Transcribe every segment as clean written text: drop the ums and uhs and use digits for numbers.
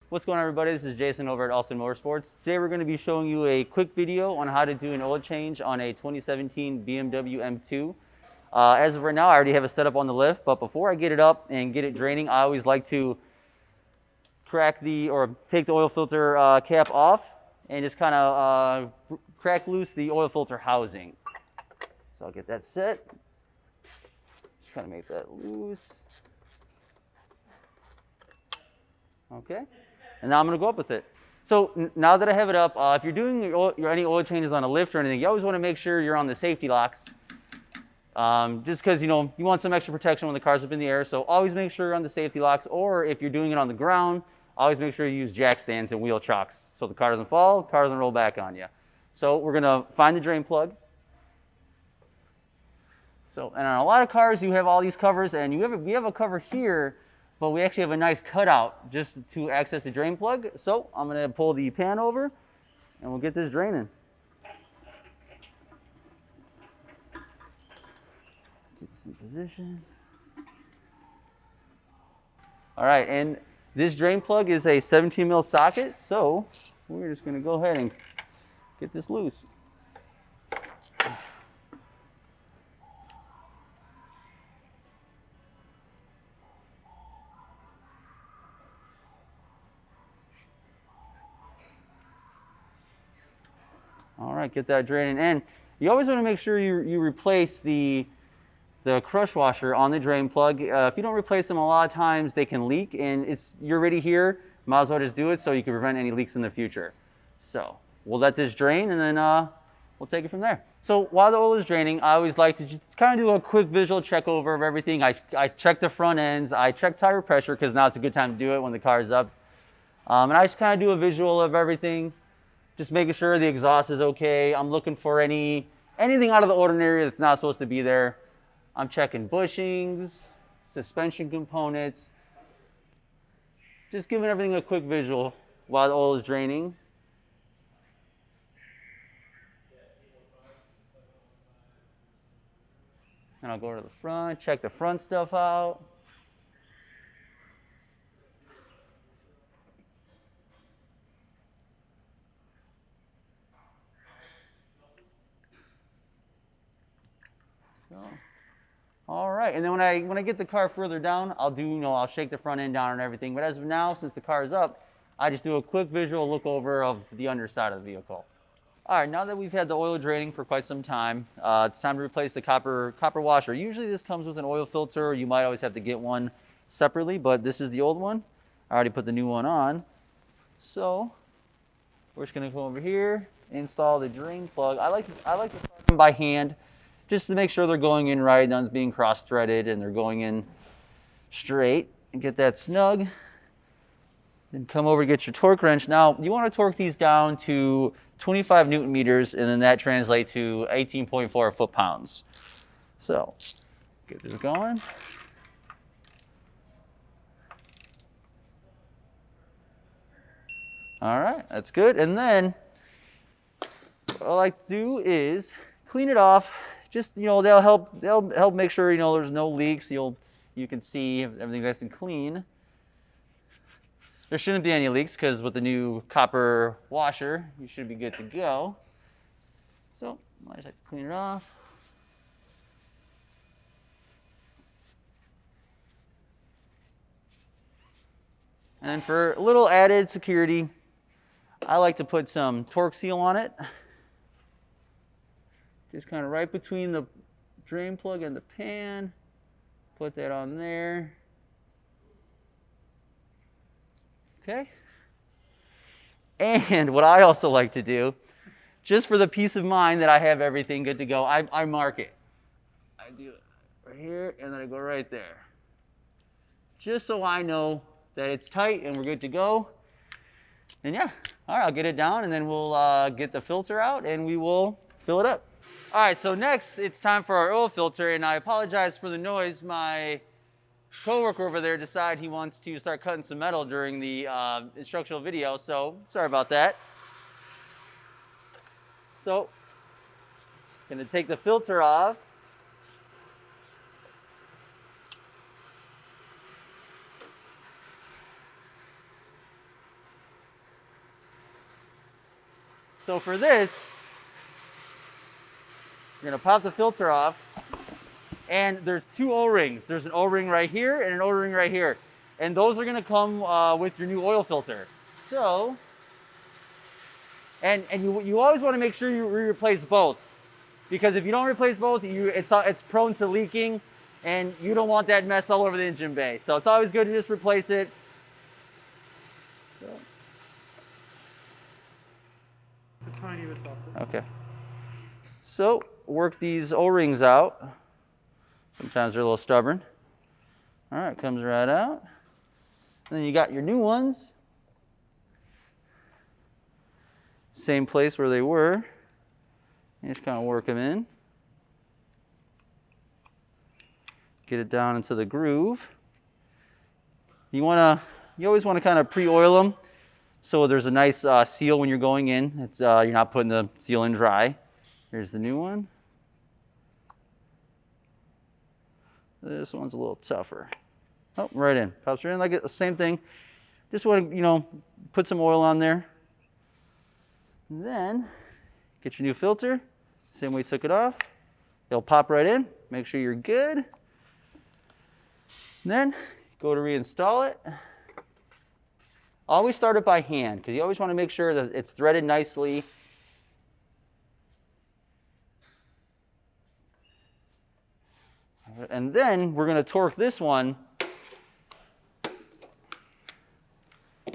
What's going on, everybody? This is Jason over at Olsen Motorsports. Today we're going to be showing you a quick video on how to do an oil change on a 2017 BMW M2. As of right now, I already have it set up on the lift, but before I get it up and get it draining, I always like to take the oil filter cap off and just kind of crack loose the oil filter housing. So I'll get that set. Just kind of make that loose. Okay. And now I'm going to go up with it. So now that I have it up, if you're doing any oil changes on a lift or anything, you always want to make sure you're on the safety locks. Just because, you want some extra protection when the car's up in the air. So always make sure you're on the safety locks. Or if you're doing it on the ground, always make sure you use jack stands and wheel chocks. So the car doesn't fall, the car doesn't roll back on you. So we're going to find the drain plug. So, and on a lot of cars, you have all these covers, and we have a cover here, but we actually have a nice cutout just to access the drain plug. So I'm going to pull the pan over and we'll get this draining. Get this in position. All right, and this drain plug is a 17 mil socket, so we're just going to go ahead and get this loose. All right, get that draining. And you always want to make sure you replace the crush washer on the drain plug. If you don't replace them, a lot of times they can leak, and you're already here, might as well just do it so you can prevent any leaks in the future. So we'll let this drain, and then we'll take it from there. So while the oil is draining, I always like to just kind of do a quick visual check over of everything. I check the front ends, I check tire pressure, because now it's a good time to do it when the car is up. And I just kind of do a visual of everything. Just making sure the exhaust is okay. I'm looking for anything out of the ordinary that's not supposed to be there. I'm checking bushings, suspension components. Just giving everything a quick visual while the oil is draining. And I'll go to the front, check the front stuff out. So, all right, and then when I get the car further down, I'll shake the front end down and everything. But as of now, since the car is up, I just do a quick visual look over of the underside of the vehicle. All right, now that we've had the oil draining for quite some time, it's time to replace the copper washer. Usually this comes with an oil filter. You might always have to get one separately, but this is the old one. I already put the new one on. So we're just gonna go over here, install the drain plug. I like to start them by hand, just to make sure they're going in right, none's being cross-threaded, and they're going in straight, and get that snug. Then come over, get your torque wrench. Now, you want to torque these down to 25 Newton meters, and then that translates to 18.4 foot-pounds. So, get this going. All right, that's good. And then, what I like to do is clean it off. Just, they'll help make sure, there's no leaks. You can see everything's nice and clean. There shouldn't be any leaks because with the new copper washer, you should be good to go. So I just have to clean it off. And then for a little added security, I like to put some torque seal on it. Just kind of right between the drain plug and the pan. Put that on there. Okay. And what I also like to do, just for the peace of mind that I have everything good to go, I mark it. I do it right here, and then I go right there. Just so I know that it's tight and we're good to go. And yeah, all right, I'll get it down, and then we'll get the filter out, and we will fill it up. All right, so next it's time for our oil filter, and I apologize for the noise. My coworker over there decided he wants to start cutting some metal during the instructional video, so sorry about that. So, gonna take the filter off. So for this, you're gonna pop the filter off, and there's two O-rings. There's an O-ring right here and an O-ring right here. And those are gonna come with your new oil filter. So, and you always wanna make sure you replace both. Because if you don't replace both, it's prone to leaking, and you don't want that mess all over the engine bay. So it's always good to just replace it. A tiny bit softer. Okay. So work these O-rings out. Sometimes they're a little stubborn. All right, comes right out. And then you got your new ones. Same place where they were. You just kind of work them in. Get it down into the groove. You always want to kind of pre-oil them so there's a nice seal when you're going in. It's you're not putting the seal in dry. Here's the new one. This one's a little tougher. Oh, right in. Pops right in like the same thing. Just want to, put some oil on there. And then get your new filter. Same way you took it off. It'll pop right in. Make sure you're good. And then go to reinstall it. Always start it by hand because you always want to make sure that it's threaded nicely. And then we're going to torque this one.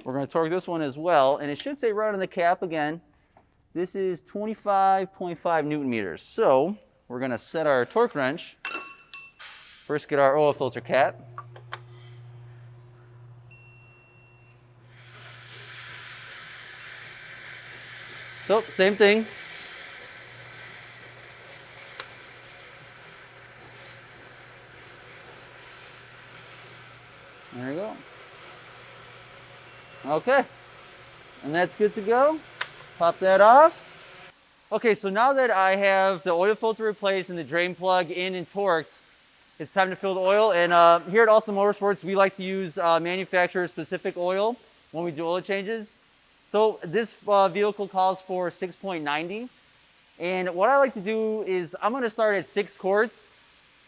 We're going to torque this one as well. And it should say right on the cap again. This is 25.5 Newton meters. So we're going to set our torque wrench. First, get our oil filter cap. So same thing. There you go. Okay, and that's good to go. Pop that off. Okay, so now that I have the oil filter replaced and the drain plug in and torqued, it's time to fill the oil. And here at Olsen Motorsports, we like to use manufacturer-specific oil when we do oil changes. So this vehicle calls for 6.90. And what I like to do is I'm going to start at 6 quarts,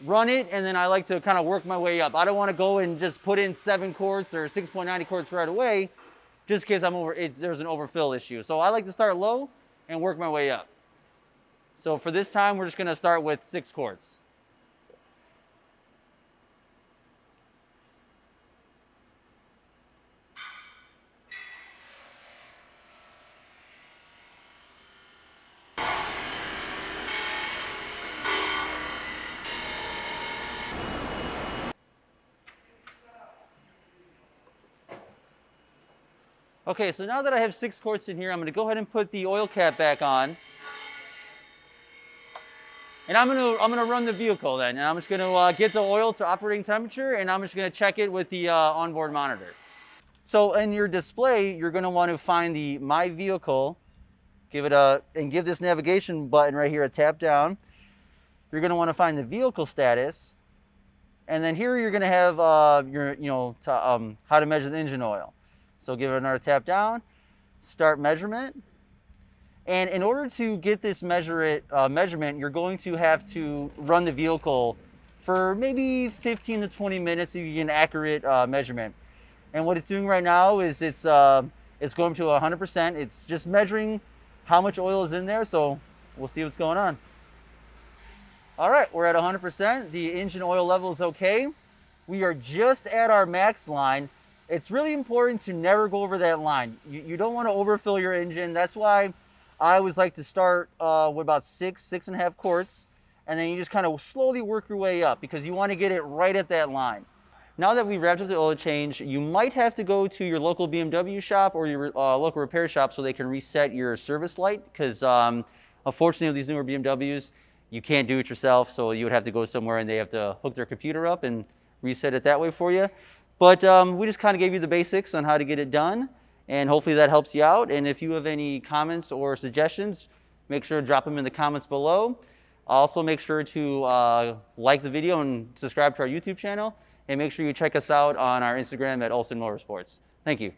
run it, and then I like to kind of work my way up. I don't want to go and just put in 7 quarts or 6.90 quarts right away, just in case there's an overfill issue. So I like to start low and work my way up. So for this time, we're just going to start with 6 quarts. Okay, so now that I have 6 quarts in here, I'm going to go ahead and put the oil cap back on. And I'm going to run the vehicle then. And I'm just going to get the oil to operating temperature, and I'm just going to check it with the onboard monitor. So in your display, you're going to want to find the My Vehicle, give this navigation button right here a tap down. You're going to want to find the vehicle status. And then here you're going to have how to measure the engine oil. So give it another tap down, start measurement. And in order to get this measurement, you're going to have to run the vehicle for maybe 15 to 20 minutes so you get an accurate measurement. And what it's doing right now is it's going to 100%. It's just measuring how much oil is in there, so we'll see what's going on. All right, we're at 100%. The engine oil level is okay. We are just at our max line. It's really important to never go over that line. You don't want to overfill your engine. That's why I always like to start with about 6.5 quarts, and then you just kind of slowly work your way up because you want to get it right at that line. Now that we've wrapped up the oil change, you might have to go to your local BMW shop or your local repair shop so they can reset your service light because unfortunately with these newer BMWs, you can't do it yourself, so you would have to go somewhere and they have to hook their computer up and reset it that way for you. But we just kind of gave you the basics on how to get it done, and hopefully that helps you out. And if you have any comments or suggestions, make sure to drop them in the comments below. Also make sure to like the video and subscribe to our YouTube channel, and make sure you check us out on our Instagram at Olsen Motorsports. Thank you.